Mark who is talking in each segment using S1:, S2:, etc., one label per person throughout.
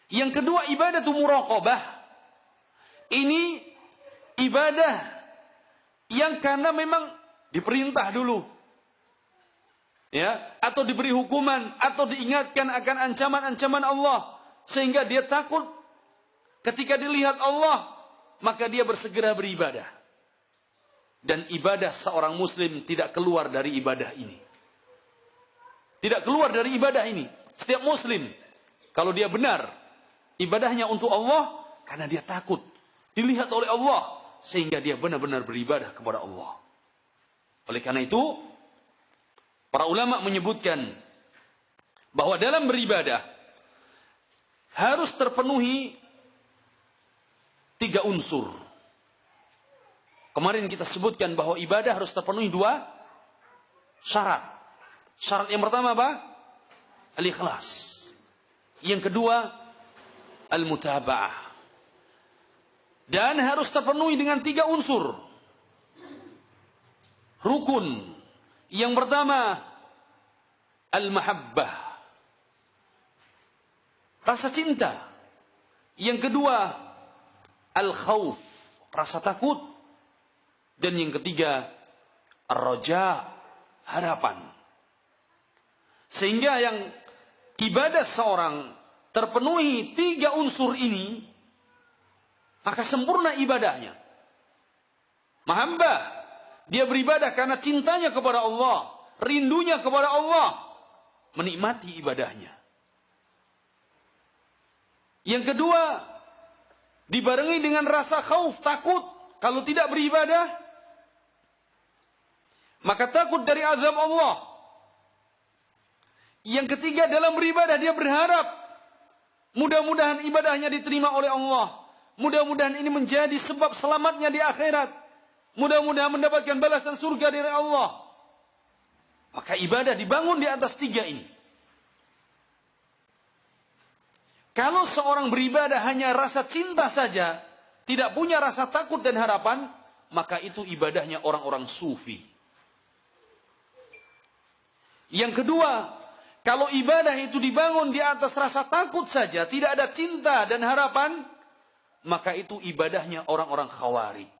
S1: Yang kedua, ibadah muraqabah. Ini ibadah yang karena memang diperintah dulu, ya, atau diberi hukuman, atau diingatkan akan ancaman-ancaman Allah, sehingga dia takut ketika dilihat Allah, maka dia bersegera beribadah. Dan ibadah seorang muslim tidak keluar dari ibadah ini. Tidak keluar dari ibadah ini. Setiap muslim, kalau dia benar ibadahnya untuk Allah, karena dia takut dilihat oleh Allah, sehingga dia benar-benar beribadah kepada Allah. Oleh karena itu, para ulama menyebutkan bahwa dalam beribadah harus terpenuhi 3 unsur. Kemarin kita sebutkan bahwa ibadah harus terpenuhi 2 syarat. Syarat yang pertama apa? Al-ikhlas. Yang kedua, al-mutaba'ah. Dan harus terpenuhi dengan 3 unsur. Rukun. Yang pertama, al-mahabbah. Rasa cinta. Yang kedua, al-khawf. Rasa takut. Dan yang ketiga, ar-raja. Harapan. Sehingga yang ibadah seorang terpenuhi 3 unsur ini, maka sempurna ibadahnya. Mahabbah, dia beribadah karena cintanya kepada Allah, rindunya kepada Allah, menikmati ibadahnya. Yang kedua, dibarengi dengan rasa khauf, takut. Kalau tidak beribadah, maka takut dari azab Allah. Yang ketiga, dalam beribadah dia berharap mudah-mudahan ibadahnya diterima oleh Allah. Mudah-mudahan ini menjadi sebab selamatnya di akhirat. Mudah-mudahan mendapatkan balasan surga dari Allah. Maka ibadah dibangun di atas 3 ini. Kalau seorang beribadah hanya rasa cinta saja, tidak punya rasa takut dan harapan, maka itu ibadahnya orang-orang sufi. Yang kedua, kalau ibadah itu dibangun di atas rasa takut saja, tidak ada cinta dan harapan, maka itu ibadahnya orang-orang khawarij.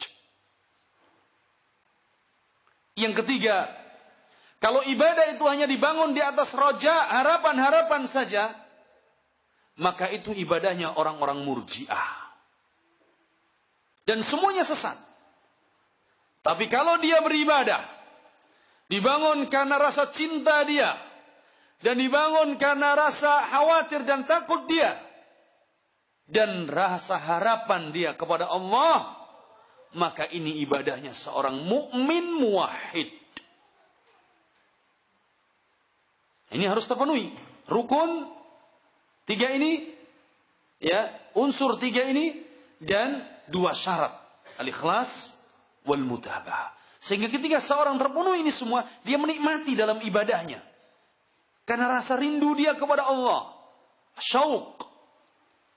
S1: Yang ketiga, kalau ibadah itu hanya dibangun di atas roja, harapan-harapan saja, maka itu ibadahnya orang-orang murji'ah. Dan semuanya sesat. Tapi kalau dia beribadah, dibangun karena rasa cinta dia, dan dibangun karena rasa khawatir dan takut dia, dan rasa harapan dia kepada Allah, maka ini ibadahnya seorang mukmin muwahhid. Ini harus terpenuhi. Rukun 3 ini, ya, unsur 3 ini, dan 2 syarat, al-ikhlas wal mutaba'ah. Sehingga ketika seorang terpenuhi ini semua, dia menikmati dalam ibadahnya. Karena rasa rindu dia kepada Allah, syauq,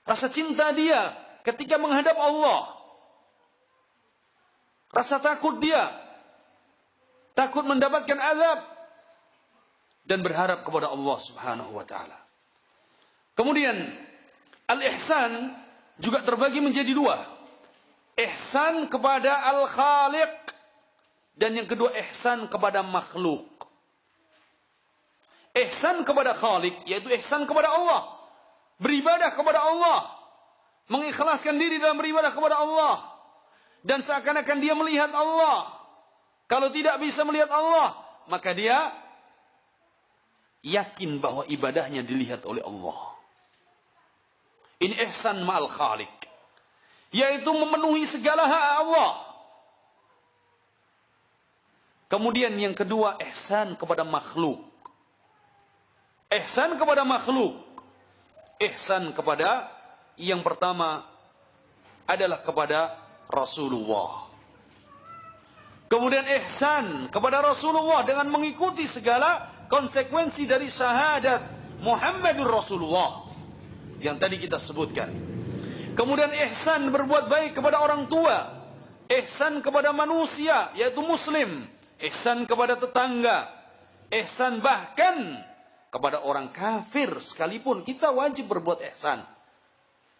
S1: rasa cinta dia ketika menghadap Allah, rasa takut dia, takut mendapatkan azab, dan berharap kepada Allah Subhanahu wa ta'ala. Kemudian al-ihsan juga terbagi menjadi 2. Ihsan kepada al-khaliq, dan yang kedua ihsan kepada makhluk. Ihsan kepada khaliq, yaitu ihsan kepada Allah, beribadah kepada Allah, mengikhlaskan diri dalam beribadah kepada Allah, dan seakan-akan dia melihat Allah. Kalau tidak bisa melihat Allah, maka dia yakin bahwa ibadahnya dilihat oleh Allah. Ini ihsan ma'al khaliq, yaitu memenuhi segala hak Allah. Kemudian yang kedua, ihsan kepada makhluk. Ihsan kepada makhluk. Ihsan kepada, yang pertama adalah kepada Rasulullah. Kemudian ihsan kepada Rasulullah dengan mengikuti segala konsekuensi dari syahadat Muhammadur Rasulullah yang tadi kita sebutkan. Kemudian ihsan berbuat baik kepada orang tua. Ihsan kepada manusia, yaitu muslim. Ihsan kepada tetangga. Ihsan bahkan kepada orang kafir sekalipun kita wajib berbuat ihsan.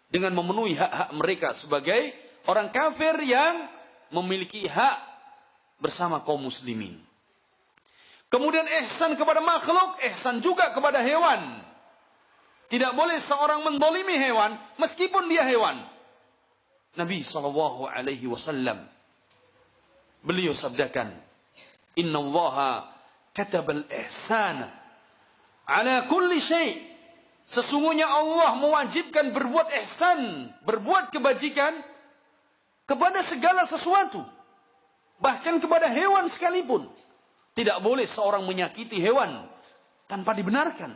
S1: dengan memenuhi hak-hak mereka sebagai orang kafir yang memiliki hak bersama kaum muslimin. Kemudian ihsan kepada makhluk, ihsan juga kepada hewan. Tidak boleh seorang mendolimi hewan meskipun dia hewan. Nabi SAW beliau sabdakan, Inna Allaha katabal ihsana ala kulli syai'. Sesungguhnya Allah mewajibkan berbuat ihsan, berbuat kebajikan kepada segala sesuatu. Bahkan kepada hewan sekalipun. Tidak boleh seorang menyakiti hewan tanpa dibenarkan.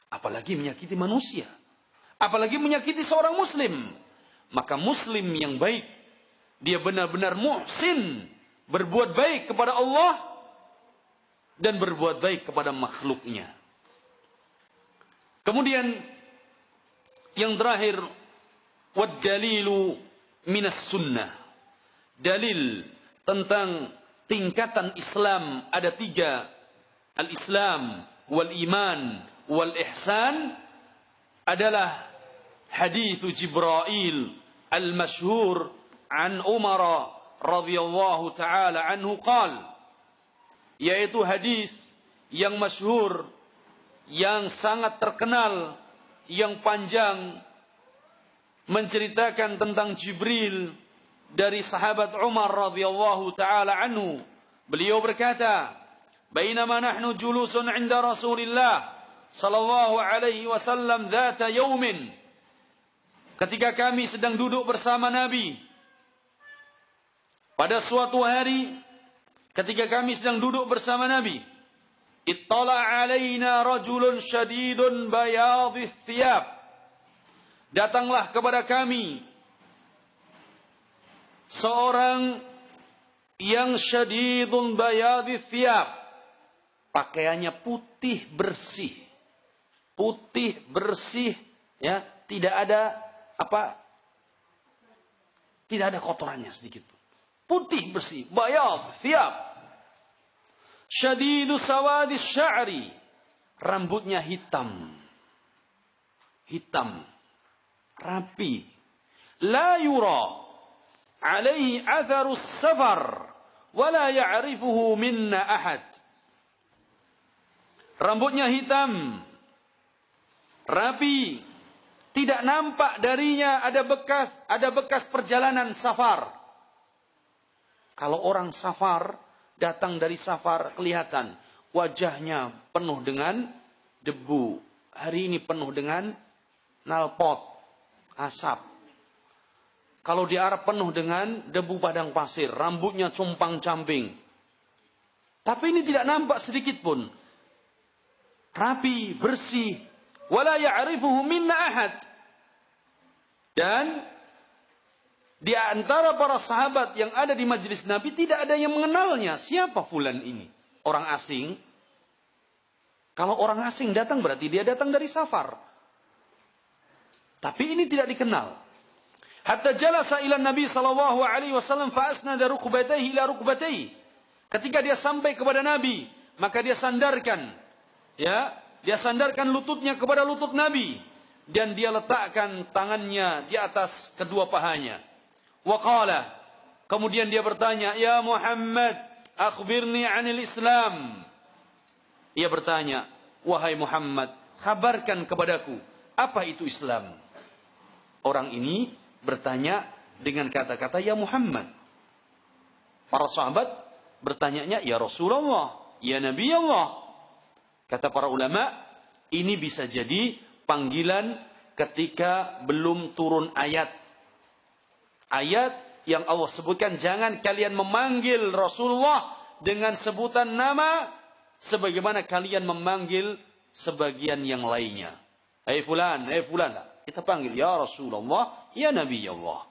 S1: Apalagi menyakiti manusia. Apalagi menyakiti seorang muslim. Maka muslim yang baik, dia benar-benar muhsin, berbuat baik kepada Allah dan berbuat baik kepada makhluknya. Kemudian yang terakhir, wad dalilu minas sunnah. Dalil tentang tingkatan Islam ada 3. Al-Islam, wal-iman, wal-ihsan adalah hadits Jibril al-masyhur an Umar radhiyallahu taala anhu qala, yaitu hadis yang masyhur, yang sangat terkenal, yang panjang, menceritakan tentang Jibril dari sahabat Umar radhiyallahu taala anhu. Beliau berkata, "Bainama nahnu julusun 'inda Rasulillah sallallahu alaihi wasallam dzata yaumin." Ketika kami sedang duduk bersama Nabi pada suatu hari, ketika kami sedang duduk bersama Nabi, ittala alaina rajulun syadidun bayadhith thiyab. Datanglah kepada kami seorang yang syadidun bayadhith thiyab, pakaiannya putih bersih. Putih bersih, ya, tidak ada tidak ada kotorannya sedikit pun. Putih bersih, bayadh thiyab. Syadidu sawadis sya'ri, rambutnya hitam. Hitam, rapi. La yura alaihi atharus safar, wala ya'rifuhu minna ahad. Rambutnya hitam, rapi, tidak nampak darinya ada bekas perjalanan safar. Kalau orang safar, datang dari safar, kelihatan wajahnya penuh dengan debu. Hari ini penuh dengan knalpot, asap. Kalau di Arab penuh dengan debu padang pasir, rambutnya compang-camping. Tapi ini tidak nampak sedikit pun. Rapi, bersih. Wala ya'rifuhu minna ahad. Dan di antara para sahabat yang ada di majelis Nabi tidak ada yang mengenalnya. Siapa fulan ini? Orang asing. Kalau orang asing datang berarti dia datang dari safar. Tapi ini tidak dikenal. Hatta jalasa ila Nabi sallallahu alaihi wasallam fa asnada rukbatayhi ila rukbatayhi. Ketika dia sampai kepada Nabi, maka dia sandarkan, ya, dia sandarkan lututnya kepada lutut Nabi dan dia letakkan tangannya di atas kedua pahanya. Wa qala, kemudian dia bertanya, "Ya Muhammad, akhbirni 'anil Islam." Ia bertanya, "Wahai Muhammad, kabarkan kepadaku, apa itu Islam?" Orang ini bertanya dengan kata-kata "Ya Muhammad." Para sahabat bertanyanya, "Ya Rasulullah, ya Nabi Allah." Kata para ulama, ini bisa jadi panggilan ketika belum turun ayat. Ayat yang Allah sebutkan, jangan kalian memanggil Rasulullah dengan sebutan nama sebagaimana kalian memanggil sebagian yang lainnya. Hei fulan, kita panggil ya Rasulullah, ya Nabi Allah.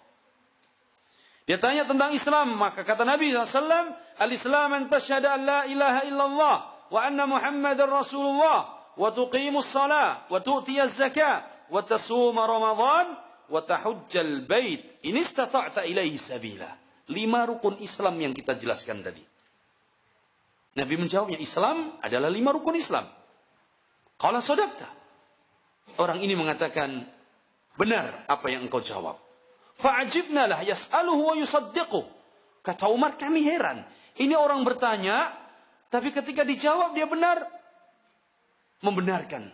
S1: Dia tanya tentang Islam, maka kata Nabi SAW, "Al-Islam an tashhada an la ilaha illallah wa anna Muhammadar Rasulullah wa tuqimus salah wa tu'tiyaz zakah wa tasuma Ramadan wa tahujjal bait in istata'ta ilaihi sabila." 5 rukun Islam yang kita jelaskan tadi. Nabi menjawabnya, Islam adalah 5 rukun Islam. Qala sadaqta. Orang ini mengatakan, benar apa yang engkau jawab. Fa'ajibna lah yas'aluhu wa yusaddiquh. Kata Umar, kami heran. Ini orang bertanya, tapi ketika dijawab dia benar, membenarkan.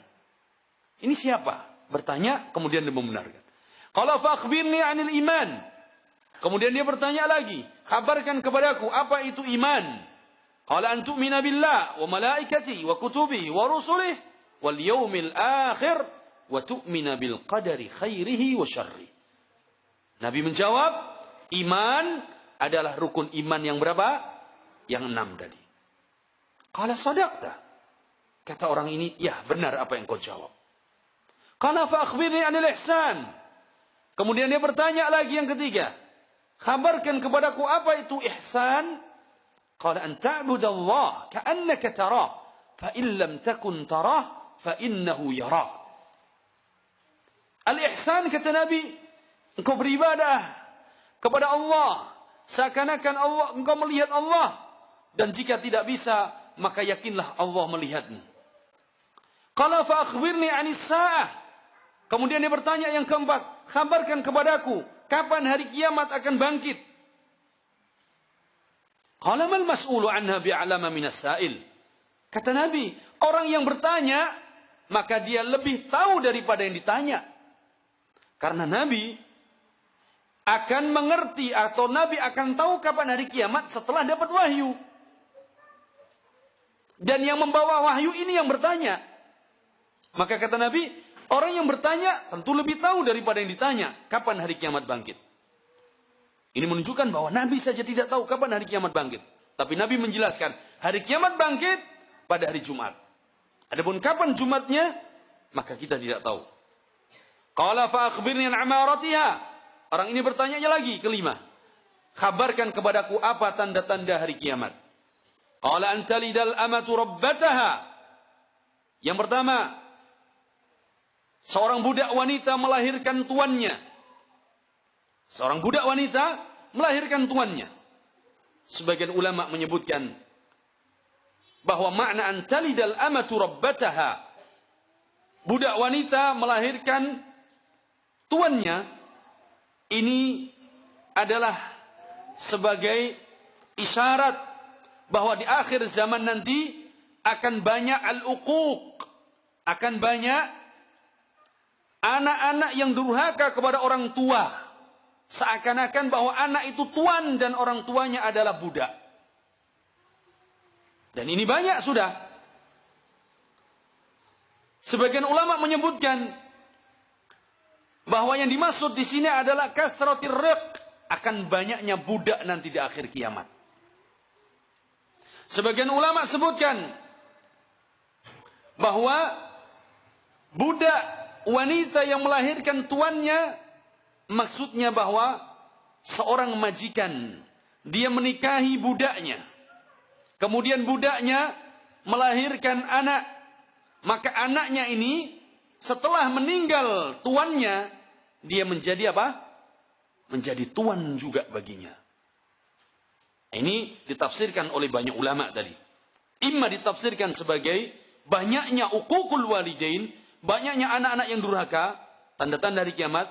S1: Ini siapa? Bertanya, kemudian dia membenarkan. Qala fa'akhbirni 'anil iman. Kemudian dia bertanya lagi, kabarkan kepadaku apa itu iman? Qala an tu'mina billah wa malaikatihi wa kutubihi wa rusulihi wal yaumil akhir wa tu'mina bil qadari khairihi wa syarrihi. Nabi menjawab, iman adalah rukun iman yang berapa? Yang 6 tadi. Qala sadaqta. Kata orang ini, ya benar apa yang kau jawab. Qala fa akhbirni 'anil ihsan. Kemudian dia bertanya lagi yang ketiga, kabarkan kepadaku apa itu ihsan? Qala an ta'budallaha ka'annaka tarah, fa in lam takun tarah, fa innahu yarak. Al-ihsan kata Nabi, engkau beribadah kepada Allah seakan-akan Allah, engkau melihat Allah, dan jika tidak bisa maka yakinlah Allah melihatmu. Qala fa akhbirni 'anis sa'ah. Kemudian dia bertanya yang keempat, kabarkan kepadaku kapan hari kiamat akan bangkit. Qala mal mas'ulu 'anha bi'alama minas sa'il. Kata Nabi, orang yang bertanya maka dia lebih tahu daripada yang ditanya. Karena Nabi akan mengerti atau Nabi akan tahu kapan hari kiamat setelah dapat wahyu. Dan yang membawa wahyu ini yang bertanya. Maka kata Nabi, orang yang bertanya tentu lebih tahu daripada yang ditanya kapan hari kiamat bangkit. Ini menunjukkan bahwa Nabi saja tidak tahu kapan hari kiamat bangkit. Tapi Nabi menjelaskan hari kiamat bangkit pada hari Jumat. Adapun kapan Jumatnya, maka kita tidak tahu. Qala fa akhbirni an amaratiha. Orang ini bertanya lagi kelima. Kabarkan kepadaku apa tanda-tanda hari kiamat. Qala an talidal amatu rabbataha. Yang pertama, seorang budak wanita melahirkan tuannya. Seorang budak wanita melahirkan tuannya. Sebagian ulama menyebutkan bahwa makna antalidal amatu rabbataha, budak wanita melahirkan tuannya, ini adalah sebagai isyarat bahwa di akhir zaman nanti akan banyak al-uquq, akan banyak anak-anak yang durhaka kepada orang tua, seakan-akan bahwa anak itu tuan dan orang tuanya adalah budak. Dan ini banyak sudah. Sebagian ulama menyebutkan bahwa yang dimaksud di sini adalah kasratir riq, akan banyaknya budak nanti di akhir kiamat. Sebagian ulama sebutkan bahwa budak wanita yang melahirkan tuannya, maksudnya bahwa seorang majikan, dia menikahi budaknya. Kemudian budaknya melahirkan anak. Maka anaknya ini setelah meninggal tuannya, dia menjadi apa? Menjadi tuan juga baginya. Ini ditafsirkan oleh banyak ulama tadi. Imma ditafsirkan sebagai banyaknya uququl walidain, banyaknya anak-anak yang durhaka, tanda-tanda hari kiamat.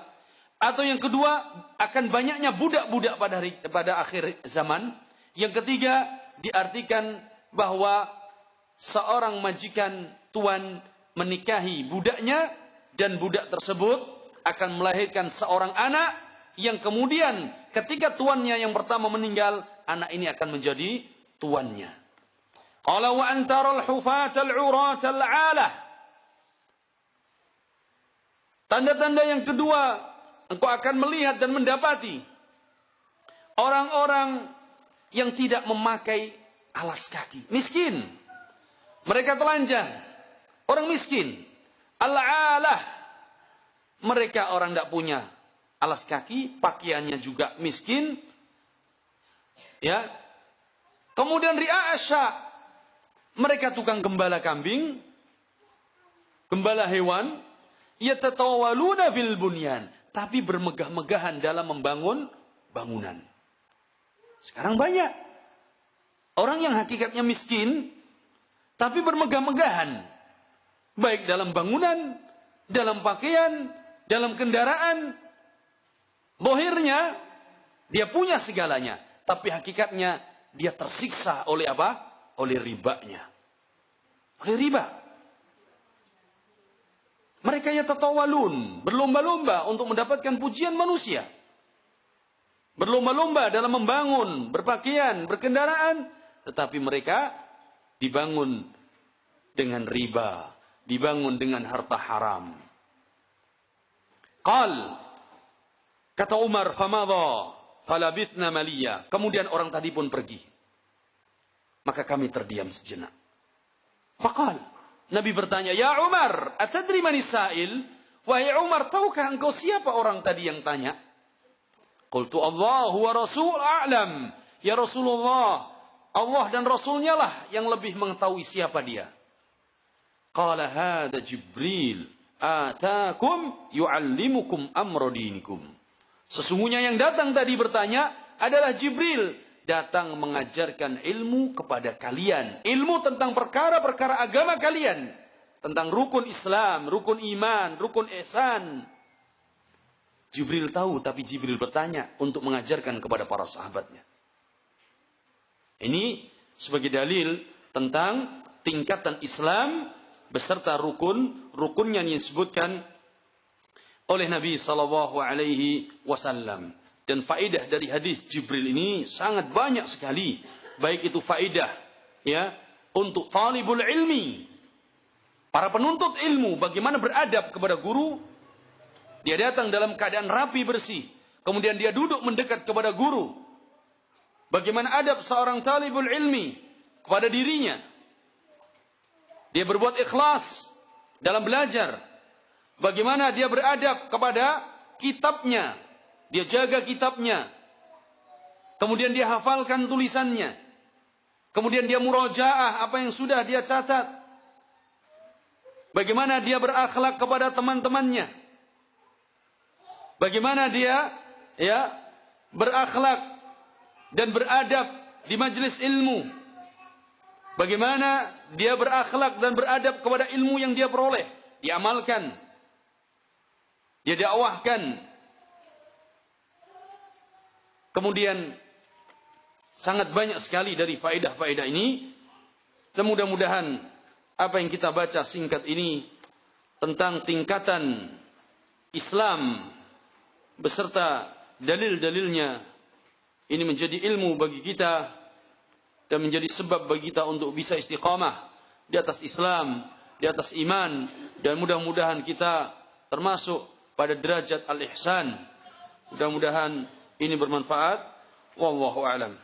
S1: Atau yang kedua, akan banyaknya budak-budak pada akhir zaman. Yang ketiga, diartikan bahwa seorang majikan tuan menikahi budaknya, dan budak tersebut akan melahirkan seorang anak yang kemudian ketika tuannya yang pertama meninggal, anak ini akan menjadi tuannya. Qala wa antaral hufatal uratal alah. Tanda-tanda yang kedua, engkau akan melihat dan mendapati orang-orang yang tidak memakai alas kaki, miskin. Mereka telanjang, orang miskin. Al-alah, mereka orang tidak punya alas kaki, pakaiannya juga miskin. Ya. Kemudian ri'asya, mereka tukang gembala kambing, gembala hewan. Yatatawaluna fil bunyan, tapi bermegah-megahan dalam membangun bangunan. Sekarang banyak orang yang hakikatnya miskin, tapi bermegah-megahan, baik dalam bangunan dalam pakaian, dalam kendaraan. Zahirnya dia punya segalanya, tapi hakikatnya dia tersiksa oleh apa? Oleh ribanya. Oleh riba. Mereka yatatawalun, berlomba-lomba untuk mendapatkan pujian manusia. Berlomba-lomba dalam membangun, berpakaian, berkendaraan, tetapi mereka dibangun dengan riba, dibangun dengan harta haram. Kata Umar, famadha falabithna maliya. Kemudian orang tadi pun pergi. Maka kami terdiam sejenak. Faqal, Nabi bertanya, ya Umar, atadri manis sa'il? Wahai Umar, tahukah engkau siapa orang tadi yang tanya? Qultu Allah wa Rasul a'lam. Ya Rasulullah, Allah dan Rasulnya lah yang lebih mengetahui siapa dia. Qala hadha Jibril atakum yu'allimukum amra dinikum. Sesungguhnya yang datang tadi bertanya adalah Jibril, datang mengajarkan ilmu kepada kalian, ilmu tentang perkara-perkara agama kalian, tentang rukun Islam, rukun iman, rukun ihsan. Jibril tahu, tapi Jibril bertanya untuk mengajarkan kepada para sahabatnya. Ini sebagai dalil tentang tingkatan Islam beserta rukunnya yang disebutkan oleh Nabi sallallahu alaihi wasallam. Dan faedah dari hadis Jibril ini sangat banyak sekali, baik itu faedah ya untuk talibul ilmi, para penuntut ilmu, bagaimana beradab kepada guru. Dia datang dalam keadaan rapi bersih, kemudian dia duduk mendekat kepada guru. Bagaimana adab seorang talibul ilmi kepada dirinya. Dia berbuat ikhlas dalam belajar. Bagaimana dia beradab kepada kitabnya. Dia jaga kitabnya. Kemudian dia hafalkan tulisannya. Kemudian dia murojaah apa yang sudah dia catat. Bagaimana dia berakhlak kepada teman-temannya. Bagaimana dia berakhlak dan beradab di majelis ilmu. Bagaimana dia berakhlak dan beradab kepada ilmu yang dia peroleh. Diamalkan. Dia dakwahkan. Kemudian sangat banyak sekali dari faedah-faedah ini. Dan mudah-mudahan apa yang kita baca singkat ini tentang tingkatan Islam beserta dalil-dalilnya ini menjadi ilmu bagi kita dan menjadi sebab bagi kita untuk bisa istiqamah di atas Islam, di atas iman, dan mudah-mudahan kita termasuk pada derajat al-ihsan. Mudah-mudahan ini bermanfaat. Wallahu a'lam.